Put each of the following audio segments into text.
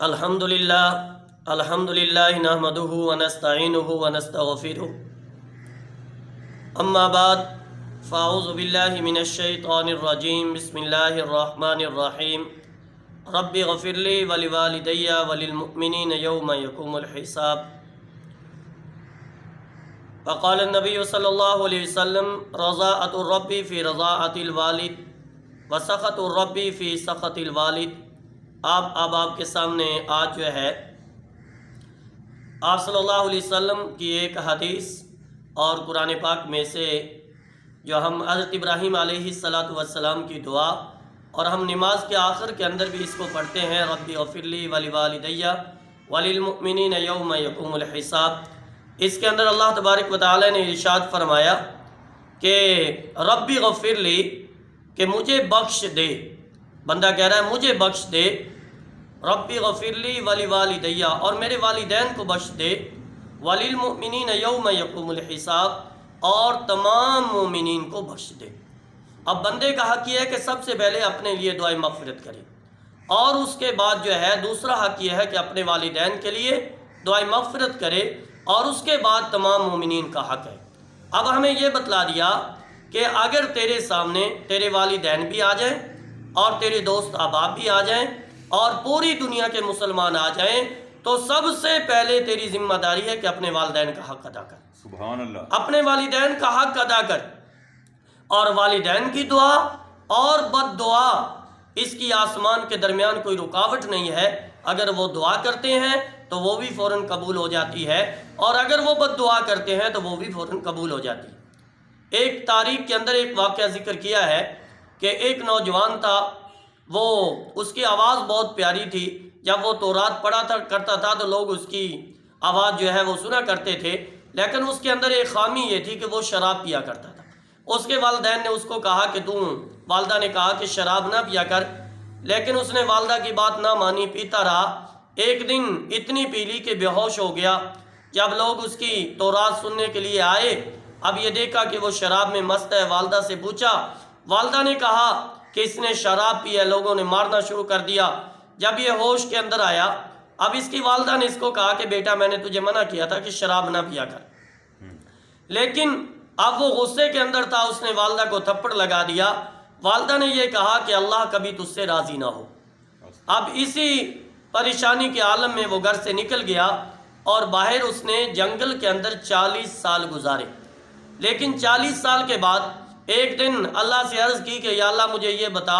الحمدللہ نحمدہ ونستعینہ ونستغفرہ اما بعد فاعوذ باللہ من الشیطان الرجیم بسم اللہ الرحمن الرحیم رب اغفر لی ولوالدی وللمؤمنین یوم یقوم الحساب وقال النبی صلی اللہ علیہ وسلم رضاءۃ الرب فی رضاءۃ الوالد وسخط الرب فی سخط الوالد۔ آپ کے سامنے آج جو ہے آپ صلی اللہ علیہ وسلم کی ایک حدیث اور قرآن پاک میں سے جو ہم حضرت ابراہیم علیہ السلام کی دعا اور ہم نماز کے آخر کے اندر بھی اس کو پڑھتے ہیں، رب اغفر لی ولوالدی وللمؤمنین یوم یقوم الحساب۔ اس کے اندر اللہ تبارک و تعالی نے ارشاد فرمایا کہ رب اغفر لی، کہ مجھے بخش دے۔ بندہ کہہ رہا ہے مجھے بخش دے، رب اغفر لی ولوالدی، اور میرے والدین کو بخش دے، وللمؤمنین یوم یقوم الحساب، اور تمام مومنین کو بخش دے۔ اب بندے کا حق یہ ہے کہ سب سے پہلے اپنے لیے دعائے مغفرت کرے، اور اس کے بعد جو ہے دوسرا حق یہ ہے کہ اپنے والدین کے لیے دعائے مغفرت کرے، اور اس کے بعد تمام مومنین کا حق ہے۔ اب ہمیں یہ بتلا دیا کہ اگر تیرے سامنے تیرے والدین بھی آ جائیں اور تیرے دوست احباب بھی آ جائیں اور پوری دنیا کے مسلمان آ جائیں، تو سب سے پہلے تیری ذمہ داری ہے کہ اپنے والدین کا حق ادا کر۔ سبحان اللہ۔ اپنے والدین کا حق ادا کر، اور والدین کی دعا اور بد دعا اس کی آسمان کے درمیان کوئی رکاوٹ نہیں ہے۔ اگر وہ دعا کرتے ہیں تو وہ بھی فوراً قبول ہو جاتی ہے، اور اگر وہ بد دعا کرتے ہیں تو وہ بھی فوراً قبول ہو جاتی ہے۔ ایک تاریخ کے اندر ایک واقعہ ذکر کیا ہے کہ ایک نوجوان تھا، وہ اس کی آواز بہت پیاری تھی، جب وہ تورات پڑھا کرتا تھا تو لوگ اس کی آواز جو ہے وہ سنا کرتے تھے، لیکن اس کے اندر ایک خامی یہ تھی کہ وہ شراب پیا کرتا تھا۔ اس کے والدین نے اس کو کہا کہ والدہ نے کہا کہ شراب نہ پیا کر، لیکن اس نے والدہ کی بات نہ مانی، پیتا رہا۔ ایک دن اتنی پی لی کہ بے ہوش ہو گیا۔ جب لوگ اس کی تورات سننے کے لیے آئے، اب یہ دیکھا کہ وہ شراب میں مست ہے، والدہ سے پوچھا، والدہ نے کہا کہ اس نے شراب پی ہے، لوگوں نے مارنا شروع کر دیا۔ جب یہ ہوش کے اندر آیا، اب اس کی والدہ نے اس کو کہا کہ بیٹا میں نے تجھے منع کیا تھا کہ شراب نہ پیا کر، لیکن اب وہ غصے کے اندر تھا، اس نے والدہ کو تھپڑ لگا دیا۔ والدہ نے یہ کہا کہ اللہ کبھی تجھ سے راضی نہ ہو۔ اب اسی پریشانی کے عالم میں وہ گھر سے نکل گیا، اور باہر اس نے جنگل کے اندر 40 سال گزارے۔ لیکن 40 سال کے بعد ایک دن اللہ سے عرض کی کہ یا اللہ مجھے یہ بتا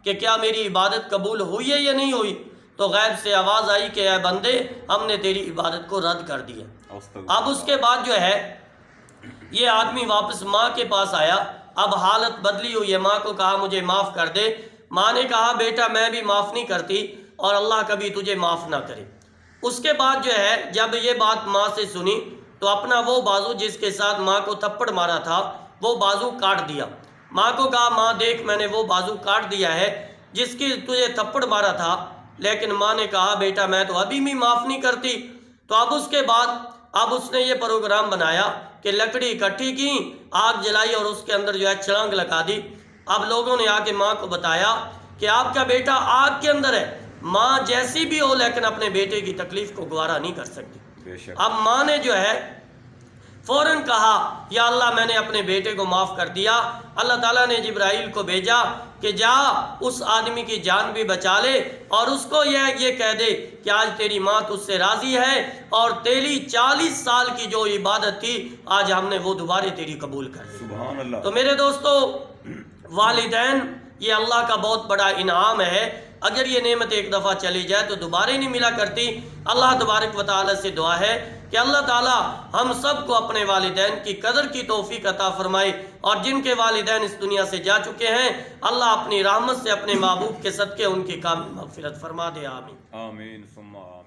کہ کیا میری عبادت قبول ہوئی ہے یا نہیں ہوئی؟ تو غیب سے آواز آئی کہ اے بندے، ہم نے تیری عبادت کو رد کر دیا۔ اب اس کے بعد جو ہے یہ آدمی واپس ماں کے پاس آیا، اب حالت بدلی ہوئی ہے، ماں کو کہا مجھے معاف کر دے۔ ماں نے کہا بیٹا میں بھی معاف نہیں کرتی، اور اللہ کبھی تجھے معاف نہ کرے۔ اس کے بعد جو ہے جب یہ بات ماں سے سنی تو اپنا وہ بازو جس کے ساتھ ماں کو تھپڑ مارا تھا وہ بازو کاٹ دیا۔ ماں کو کہا ماں دیکھ میں نے وہ بازو کاٹ دیا ہے جس کی تجھے تھپڑ مارا تھا، لیکن ماں نے کہا بیٹا میں تو ابھی بھی معاف نہیں کرتی۔ تو اب اس کے بعد اب اس نے یہ پروگرام بنایا کہ لکڑی اکٹھی کی، آگ جلائی اور اس کے اندر جو ہے چھلانگ لگا دی۔ اب لوگوں نے آ کے ماں کو بتایا کہ آپ کا بیٹا آگ کے اندر ہے۔ ماں جیسی بھی ہو لیکن اپنے بیٹے کی تکلیف کو گوارا نہیں کر سکتی۔ اب ماں نے جو ہے فوراً کہا یا اللہ میں نے اپنے بیٹے کو معاف کر دیا۔ اللہ تعالیٰ نے جبرائیل کو بھیجا کہ جا اس آدمی کی جان بھی بچا لے، اور اس کو یہ کہہ دے کہ آج تیری ماں تجھ سے راضی ہے، اور تیری 40 سال کی جو عبادت تھی آج ہم نے وہ دوبارہ تیری قبول کر لی۔ سبحان اللہ۔ تو میرے دوستو، والدین یہ اللہ کا بہت بڑا انعام ہے۔ اگر یہ نعمت ایک دفعہ چلی جائے تو دوبارہ نہیں ملا کرتی۔ اللہ تبارک و تعالی سے دعا ہے کہ اللہ تعالی ہم سب کو اپنے والدین کی قدر کی توفیق عطا فرمائے، اور جن کے والدین اس دنیا سے جا چکے ہیں اللہ اپنی رحمت سے اپنے محبوب کے صدقے ان کی کامل مغفرت فرما دے۔ آمین۔ آمین ثم آمین۔